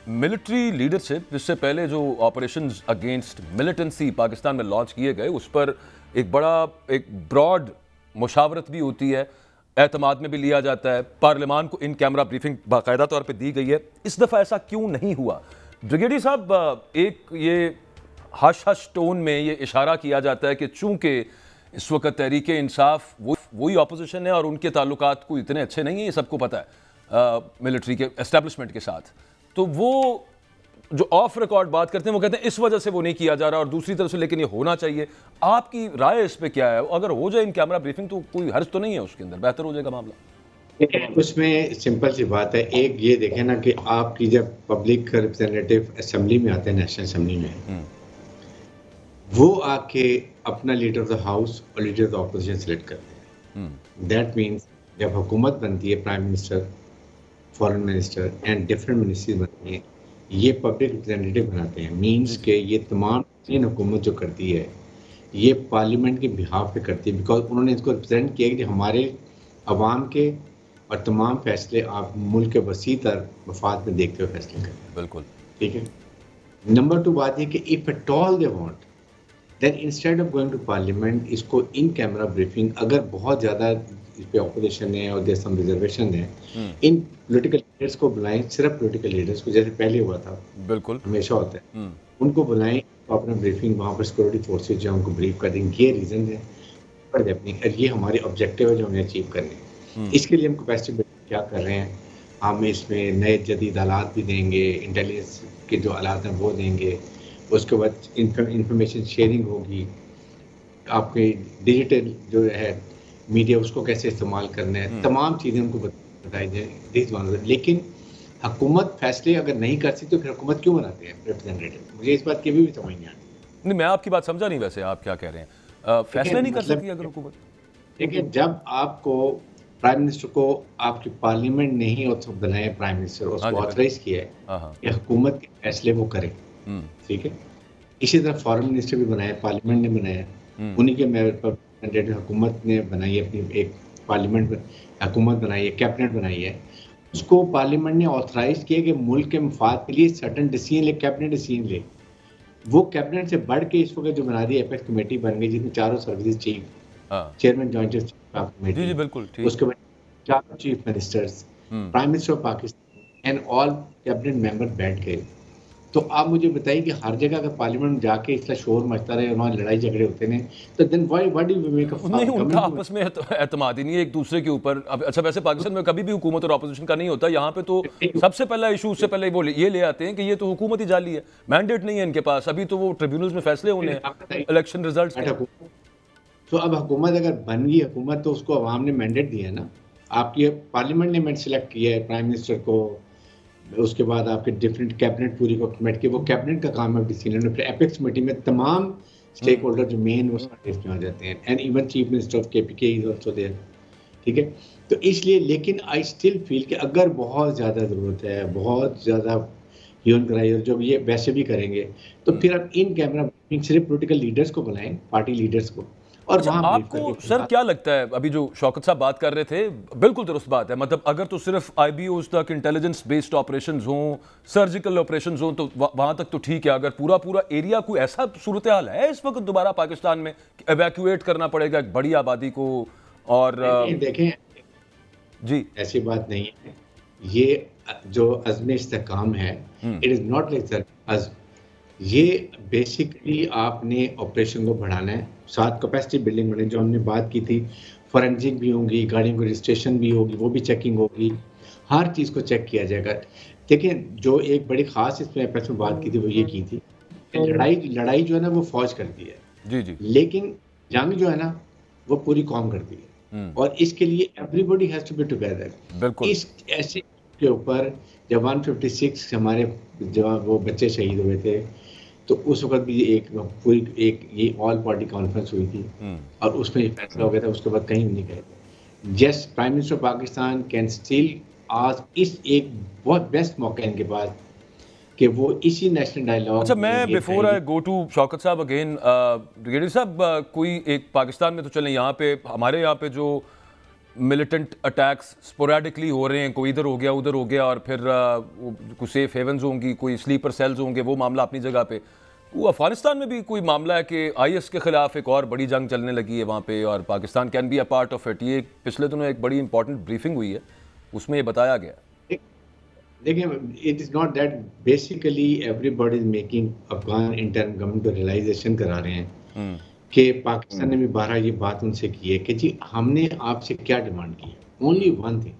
Military leadership, जिससे पहले जो ऑपरेशंस अगेंस्ट मिलिटेंसी पाकिस्तान में लॉन्च किए गए, उस पर एक ब्रॉड मुशावरत भी होती है, एतमाद में भी लिया जाता है, पार्लियामान को इन कैमरा ब्रीफिंग बाकायदा तौर पे दी गई है। इस दफ़ा ऐसा क्यों नहीं हुआ? ब्रिगेडियर साहब, एक ये हश हश टोन में ये इशारा किया जाता है कि चूंकि इस वक्त तहरीक इंसाफ वही ऑपोजिशन है और उनके ताल्लुकात कोई इतने अच्छे नहीं है, ये सबको पता है मिलिट्री के एस्टेब्लिशमेंट के साथ, तो वो जो ऑफ रिकॉर्ड बात करते हैं वो कहते हैं इस वजह से वो नहीं किया जा रहा, और दूसरी तरफ से लेकिन ये होना चाहिए। आपकी राय इस पे क्या है? अगर हो जाए इन कैमरा ब्रीफिंग तो कोई हर्ज तो नहीं है उसके अंदर, बेहतर हो जाएगा मामला। उसमें सिंपल सी बात है, एक ये देखें ना कि आपकी जब पब्लिक रिप्रेजेंटेटिव असेंबली में आते हैं, नेशनल असेंबली में, वो आके अपना लीडर ऑफ द हाउस और leader of the opposition select करते हैं। दैट मीन्स जब हुकूमत बनती है, prime minister, foreign minister and different ministries बनती हैं, ये पब्लिक रिप्रेजेंटेटिव बनाते हैं। मीन्स के ये तमाम चीज़ हुकूमत जो करती है ये पार्लियामेंट के बिहाफ पे करती है, बिकॉज उन्होंने इसको रिप्रेजेंट किया कि हमारे अवाम के और तमाम फैसले आप मुल्क के वसी तर मफाद में देखते हुए फैसले करें। बिल्कुल ठीक है। नंबर 2 बात ये कि if at all they want, then instead of going to parliament, इसको इन कैमरा ब्रीफिंग, अगर बहुत ज़्यादा इस पे ऑपोजिशन है और देयर सम रिजर्वेशन है, इन पॉलिटिकल लीडर्स को बुलाएं, सिर्फ पॉलिटिकल लीडर्स को, जैसे पहले हुआ था, बिल्कुल हमेशा होता है, उनको बुलाएं, तो अपना ब्रीफिंग वहाँ पर सिक्योरिटी फोर्सेज जो उनको ब्रीफ कर देंगे, ये रीज़न है पर अपनी, ये हमारे ऑब्जेक्टिव है जो हमें अचीव करने हैं। इसके लिए हम कैपेसिटी बिल्डिंग क्या कर रहे हैं, हम इसमें नए जदीद आलात भी देंगे, इंटेलिजेंस के जो आलात हैं वो देंगे, उसके बाद इंफॉर्मेशन शेयरिंग होगी, आपके डिजिटल जो है मीडिया उसको कैसे इस्तेमाल करना है, तमाम चीज़ें उनको बताई जाए। लेकिन हुकूमत फैसले अगर नहीं कर सकती तो फिर हुकूमत क्यों बनाते हैं रिप्रेजेंटेटिव? मुझे इस बात की भी समझ नहीं आती। नहीं, मैं आपकी बात समझा नहीं, वैसे आप क्या कह रहे हैं? फैसले नहीं कर सकती अगर हुकूमत? देखिए, जब आपको प्राइम मिनिस्टर को आपकी पार्लियामेंट ने ही बनाया, प्राइम मिनिस्टर उसको ऑथराइज किया है कि हुकूमत के फैसले वो करे, ठीक है। इसी तरह फॉरेन मिनिस्टर भी बनाया, पार्लियामेंट ने बनाया, उन्हीं के मेरिट पर हुकूमत ने बनाई है, अपनी एक पार्लियामेंट हुकूमत बनाई है, कैबिनेट बनाई है, उसको पार्लियामेंट ने ऑथराइज किया कि मुल्क के मफाद के लिए सर्टन डिसीजन ले, कैबिनेट डिसीजन ले। वो कैबिनेट से बढ़ के इस वक्त जो बना दी एपेक्स कमेटी बन गई, जिसमें चारों services chief, chairman joint committee, जी बिल्कुल ठीक, उसके बाद चारों chief ministers, prime minister of Pakistan and all cabinet member बैठ गए। तो आप मुझे बताइए कि हर जगह अगर पार्लियामेंट में जाके इसका शोर मचता रहे और वहाँ लड़ाई झगड़े होते हैं, तो then why do we make a नहीं, उनका आपस में एतमाद ही नहीं है एक दूसरे के ऊपर। अच्छा, वैसे पाकिस्तान में कभी भी हुकूमत और ऑपोजिशन का नहीं होता, यहाँ पे तो सबसे पहला इशू, उससे पहले वो ये ले आते हैं कि ये तो हुकूमत ही जाली है, मैंडेट नहीं है इनके पास, अभी तो वो ट्रिब्यूनल्स में फैसले होने हैं इलेक्शन रिजल्ट। तो अब हुकूमत अगर बन गई हुकूमत, तो उसको अवाम ने मैंडेट दिया है ना, आपकी पार्लियामेंट ने सिलेक्ट किया है प्राइम मिनिस्टर को, उसके बाद आपके डिफरेंट कैबिनेट पूरी को कमेटी के, वो कैबिनेट का काम है डिसीजन। फिर एपेक्स कमेटी में तमाम स्टेक होल्डर जो मेन वो सारे इसमें आ जाते हैं, and even chief minister of KPK is also there, ठीक है। तो इसलिए, लेकिन आई स्टिल फील कि अगर बहुत ज़्यादा ज़रूरत है, बहुत ज़्यादा ह्यूमन कराई, और जो ये वैसे भी करेंगे, तो फिर आप इन कैमरा सिर्फ पोलिटिकल लीडर्स को बुलाएं, पार्टी लीडर्स को। और अच्छा, आपको सर क्या लगता है, अभी जो शौकत साहब बात कर रहे थे, बिल्कुल दुरुस्त बात है, मतलब अगर तो सिर्फ आईबीओज तक इंटेलिजेंस बेस्ड ऑपरेशंस हों, सर्जिकल ऑपरेशंस हों, तो वहां तक तो ठीक है। अगर पूरा एरिया कोई ऐसा सूरत हाल है इस वक्त दोबारा पाकिस्तान में, एवैक्यूएट करना पड़ेगा एक बड़ी आबादी को, और देखें जी ऐसी बात नहीं है, ये जो अज़्म इस्तेहकाम है, it is not like that. ये बेसिकली आपने ऑपरेशन को बढ़ाना है, साथ कैपेसिटी बिल्डिंग बढ़ानी, जो हमने बात की थी, फॉरेंसिक भी होंगी, गाड़ियों की रजिस्ट्रेशन भी होगी, वो भी चेकिंग होगी, हर चीज़ को चेक किया जाएगा। देखिए, जो एक बड़ी ख़ास इसमें एपेक्स में बात की थी, वो ये की थी कि लड़ाई जो है ना वो फौज करती है, जी जी, लेकिन जंग जो है ना वो पूरी कौम करती है, और इसके लिए everybody has to be together. बिल्कुल। इस ऐसे के ऊपर जब 156 हमारे जवान वो बच्चे शहीद हुए थे, तो उस वक्त भी ये ऑल पार्टी कॉन्फ्रेंस हुई थी, और उसमें ये फैसला हो गया था, उसके बाद कहीं नहीं गए थे। जस prime minister of Pakistan can still आज इस एक बहुत बेस्ट मौका इनके पास कि वो इसी नेशनल डायलॉग। अच्छा, मैं before I go to Shaukat sahab again, brigadier साहब, कोई एक पाकिस्तान में तो चलें, यहाँ पे हमारे यहाँ पे जो मिलिटेंट अटैक्स स्पोरेडिकली हो रहे हैं, कोई इधर हो गया उधर हो गया, और फिर कुछ सेफ हेवन्स होंगी, कोई स्लीपर सेल्स होंगे, वो मामला अपनी जगह पे। वो अफगानिस्तान में भी कोई मामला है कि आईएस के खिलाफ एक और बड़ी जंग चलने लगी है वहाँ पे, और Pakistan can be a part of it. ये पिछले दिनों एक बड़ी इंपॉर्टेंट ब्रीफिंग हुई है, उसमें ये बताया गया। देखिए, it is not that basically everybody is making Afghan intern government को रियलाइजेशन करा रहे हैं कि पाकिस्तान ने भी 12 ये बात उनसे की है कि जी हमने आपसे क्या डिमांड की है। ओनली वन थिंग,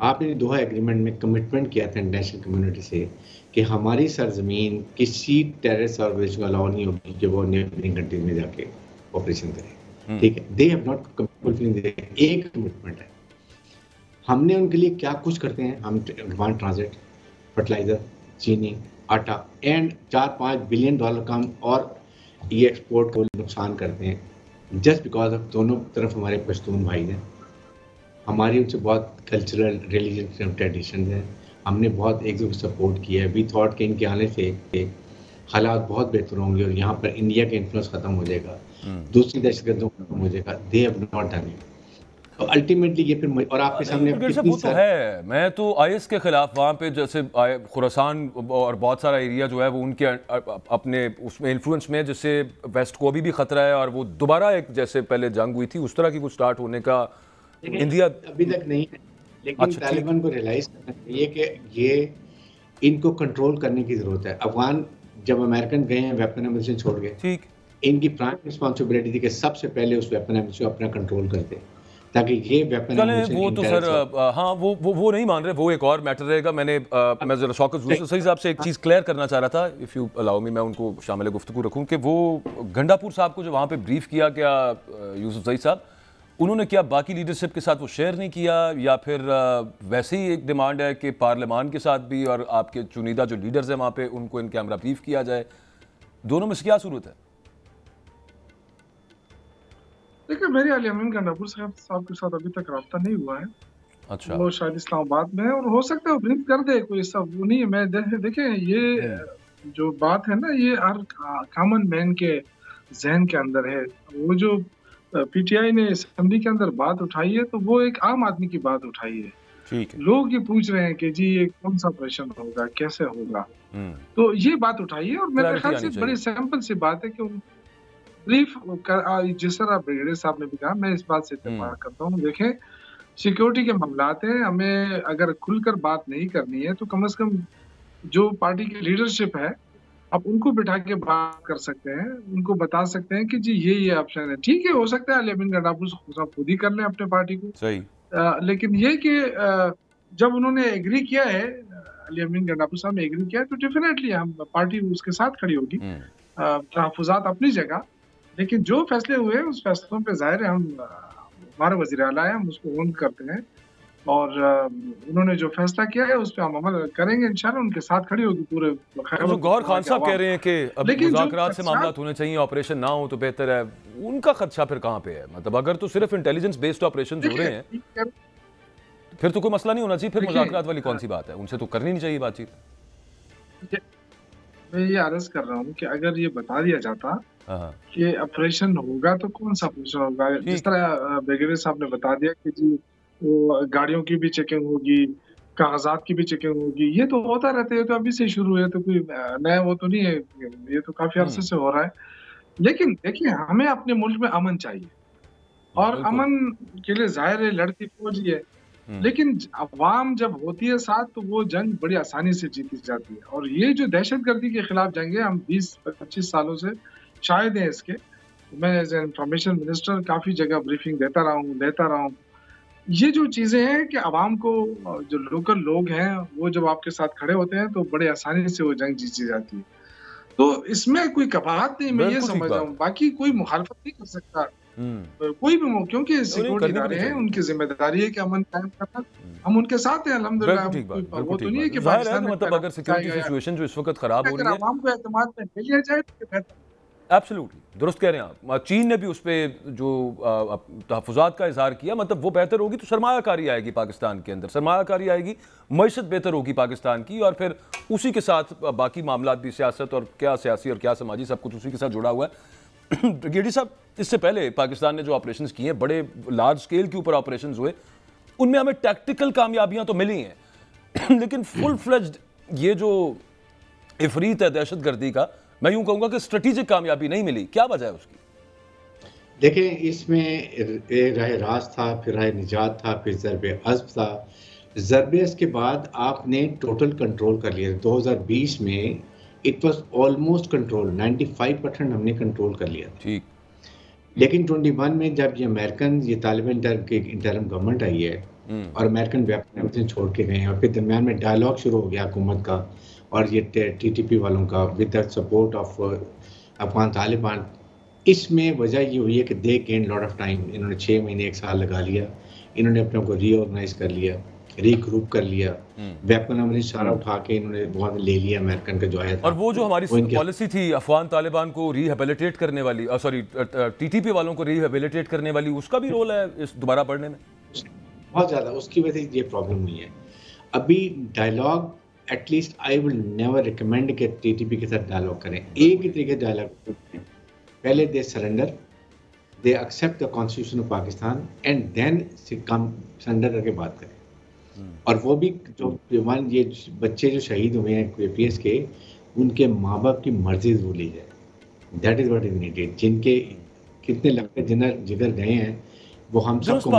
आपने दोहा एग्रीमेंट में कमिटमेंट किया था इंटरनेशनल कम्युनिटी से कि हमारी सरजमीन किसी टेररिस्ट ऑर्गेनाइजेशन को अलाउ नहीं होगी कि वो नेबरिंग कंट्रीज में जाके ऑपरेशन करे। ठीक है, दे हैव नॉट फुलफिलिंग एक कमिटमेंट है। हमने उनके लिए क्या कुछ करते हैं, हम अफगान ट्रांजिट, फर्टिलाइजर, चीनी, आटा एंड $4-5 बिलियन का हम और ये एक्सपोर्ट को नुकसान करते हैं जस्ट बिकॉज ऑफ दोनों तरफ हमारे पश्तून भाई हैं। हमारी उनसे बहुत कल्चरल रिलीजियस ट्रेडिशन है, हमने बहुत एक दूसरे को सपोर्ट किया है। वी थॉट कि इनके आने से हालात बहुत बेहतर होंगे और यहाँ पर इंडिया का इन्फ्लुएंस खत्म हो जाएगा, दूसरी दहशतगर्दों खत्म हो जाएगा। They have not done it. तो अल्टीमेटली ये फिर और आपके सामने वो तो है। मैं तो आईएस के खिलाफ वहाँ पे जैसे खुरासान और बहुत सारा एरिया जो है वो उनके अपने उसमें इन्फ्लुएंस में, जिससे वेस्ट को अभी भी खतरा है, और वो दोबारा एक जैसे पहले जंग हुई थी उस तरह की कुछ स्टार्ट होने का इंडिया अभी तक नहीं है। लेकिन तालिबान को रियलाइज करना चाहिए कि ये इनको कंट्रोल करने की जरूरत है। अफगान जब अमेरिकन गए हैं वेपन एमिशन छोड़ के, ठीक, इनकी प्राइम रिस्पॉन्सिबिलिटी थी कि सबसे पहले उस वेपन एमिशन को अपना कंट्रोल करते ताकि ये वेपन वो तो सर हाँ वो नहीं मान रहे, वो एक और मैटर रहेगा। मैं जरा शौकत सही साहब से एक चीज़ क्लियर करना चाह रहा था, इफ़ यू अलाउ मी, मैं उनको शामिल गुफ्तगू रखूँ कि वो गंडापुर साहब को जो वहाँ पे ब्रीफ किया क्या यूसुफ जई साहब, उन्होंने क्या बाकी लीडरशिप के साथ वो शेयर नहीं किया, या फिर वैसे ही एक डिमांड है कि पार्लियामान के साथ भी और आपके चुनिंदा जो लीडर्स हैं वहाँ पे उनको इन कैमरा ब्रीफ किया जाए? दोनों में से क्या सूरत है? देखिए, मेरे अली अमीन गंडापुर साहब के साथ अभी तक रब्ता नहीं हुआ है। अच्छा, वो शायद इस्लामाबाद में है और हो सकता है वो ब्रीफ कर दे, कोई सब वो नहीं है। मैं देखें ये जो बात है ना, ये हर कॉमन मैन के जहन के अंदर है। वो जो पीटीआई ने असेंबली के अंदर बात उठाई है तो वो एक आम आदमी की बात उठाई है। ठीक है, लोग ये पूछ रहे हैं कि जी ये कौन सा ऑपरेशन होगा, कैसे होगा, तो ये बात उठाई है। और मेरे ख्याल से बड़ी सिंपल सी बात है कि ब्रीफ जिस तरह ब्रिगेडियर साहब ने भी कहा, मैं इस बात से इत्तेफाक करता हूँ। देखें, सिक्योरिटी के मामलात हैं, हमें अगर खुलकर बात नहीं करनी है तो कम से कम जो पार्टी की लीडरशिप है आप उनको बिठा के बात कर सकते हैं, उनको बता सकते हैं कि जी ये ऑप्शन है। ठीक है, हो सकता है अली अमीन गंडापुर साहब खुद ही कर लें अपने पार्टी को, सही। लेकिन ये कि जब उन्होंने एग्री किया है, अली अमीन गंडापुर साहब ने एग्री किया है, तो डेफिनेटली हम पार्टी उसके साथ खड़ी होगी। तहफ़्फ़ुज़ात अपनी जगह, लेकिन जो फैसले हुए उस फैसलों पे ज़ाहिर है हम हमारे वज़ीर आला है, हम उसको ऑन करते हैं और उन्होंने जो फैसला किया है उस पे हम अमल करेंगे इंशाल्लाह। उनके साथ खड़ी होगी पूरे। जो गौहर खान साहब कह रहे हैं कि अब मुज़ाकरात से मामला होने चाहिए, ऑपरेशन ना हो तो बेहतर है, उनका खदशा फिर कहाँ पे है? मतलब अगर तो सिर्फ इंटेलिजेंस बेस्ड ऑपरेशन हो रहे हैं फिर तो कोई मसला नहीं होना चाहिए, फिर मुज़ाकरात वाली कौन सी बात है? उनसे तो करनी नहीं चाहिए बातचीत। मैं ये अर्ज कर रहा हूँ कि अगर ये बता दिया जाता कि ऑपरेशन होगा तो कौन सा ऑपरेशन होगा, जिस तरह ब्रिगेडियर साहब ने बता दिया कि जी वो गाड़ियों की भी चेकिंग होगी, कागजात की भी चेकिंग होगी, ये तो होता रहता है, तो अभी से शुरू है, तो कोई नया वो तो नहीं है, ये तो काफी अरसे से हो रहा है। लेकिन देखिए, हमें अपने मुल्क में अमन चाहिए और अमन के लिए जाहिर है लड़ती फौज ही है, लेकिन अवाम जब होती है साथ तो वो जंग बड़ी आसानी से जीती जाती है। और ये जो दहशतगर्दी के खिलाफ जंग है, हम 20-25 सालों से शायद है इसके। मैं एज इंफॉर्मेशन मिनिस्टर काफी जगह ब्रीफिंग लेता रहा हूँ। ये जो चीजें हैं कि अवाम को, जो लोकल लोग हैं वो जब आपके साथ खड़े होते हैं तो बड़े आसानी से वो जंग जीती जाती है। तो इसमें कोई कबाहत नहीं, मैं ये समझ रहा हूँ। बाकी कोई मुखालफत नहीं कर सकता कोई भी, क्योंकि सिक्योरिटी इदारे हैं, उनकी जिम्मेदारी है कि अमन कायम करना। हम उनके साथ हैं अल्हम्दुलिल्लाह। वो तो नहीं है कि पाकिस्तान में, मतलब अगर सिक्योरिटी सिचुएशन जो इस वक्त खराब हो रही है, अवाम को एतमाद में ले लिया जाए तो बेहतर। एब्सोल्युटली दुरुस्त कह रहे हैं आप। चीन ने भी उस पर जो तहफ़्फ़ुज़ात का इज़हार किया, मतलब वो बेहतर होगी तो सरमायाकारी आएगी पाकिस्तान के अंदर, सरमायाकारी आएगी, मईशत बेहतर होगी पाकिस्तान की, और फिर उसी के साथ बाकी मामला भी, सियासत और क्या सियासी और क्या समाजी, सब कुछ उसी के साथ जुड़ा हुआ है। ब्रिगेडियर साहब, इससे पहले पाकिस्तान ने जो ऑपरेशंस किए हैं, बड़े लार्ज स्केल के ऊपर ऑपरेशंस हुए, उनमें हमें टैक्टिकल कामयाबियां तो मिली हैं लेकिन फुल फ्लेज्ड ये जो इफरीत है दहशतगर्दी का, मैं यूं कहूंगा कि स्ट्रेटेजिक कामयाबी नहीं मिली। क्या वजह है उसकी? देखें, इसमें राह रास्त था, फिर राह निजात था, फिर ज़रबे अज़्ब था। ज़रबे अज़्ब के बाद आपने टोटल कंट्रोल कर लिया। 2020 में इट वाज ऑलमोस्ट कंट्रोल, 95% हमने कंट्रोल कर लिया। ठीक। लेकिन 21 में जब ये अमेरिकन, ये तालिबान की इंटरिम गवर्नमेंट आई है और अमेरिकन वेपन छोड़ के गए हैं, और फिर दरमियान में डायलॉग शुरू हो गया हुकूमत का और ये टीटीपी वालों का with the support of Afghan Taliban. इसमें वजह ये हुई है कि दे गेन लॉट ऑफ टाइम। इन्होंने 6 महीने 1 साल लगा लिया, इन्होंने अपने को रीऑर्गेनाइज कर लिया, रीग्रुप कर लिया, वेपन हमने सारा उठा के इन्होंने बहुत ले लिया अमेरिकन का जो आया था। और वो जो हमारी पॉलिसी थी अफगान तालिबान को रिहेबिलिटेट करने वाली, सॉरी टीटीपी वालों को रिहेबिलिटेट करने वाली, उसका भी रोल है इस दोबारा बढ़ने में? बहुत ज़्यादा, उसकी वजह से ये प्रॉब्लम हुई है। अभी dialogue, at least I will never recommend कि टीटीपी के साथ डायलॉग करें। एक ही तरीके डायलॉग, पहले they surrender, they accept the constitution of Pakistan and then come surrender करके बात करें। और वो भी जो ये बच्चे जो शहीद हुए हैं KPS के, उनके माँ बाप की मर्जी जरूर ली जाए। That is what is needed. जिनके कितने लंबे जिगर गए हैं वो हम सबको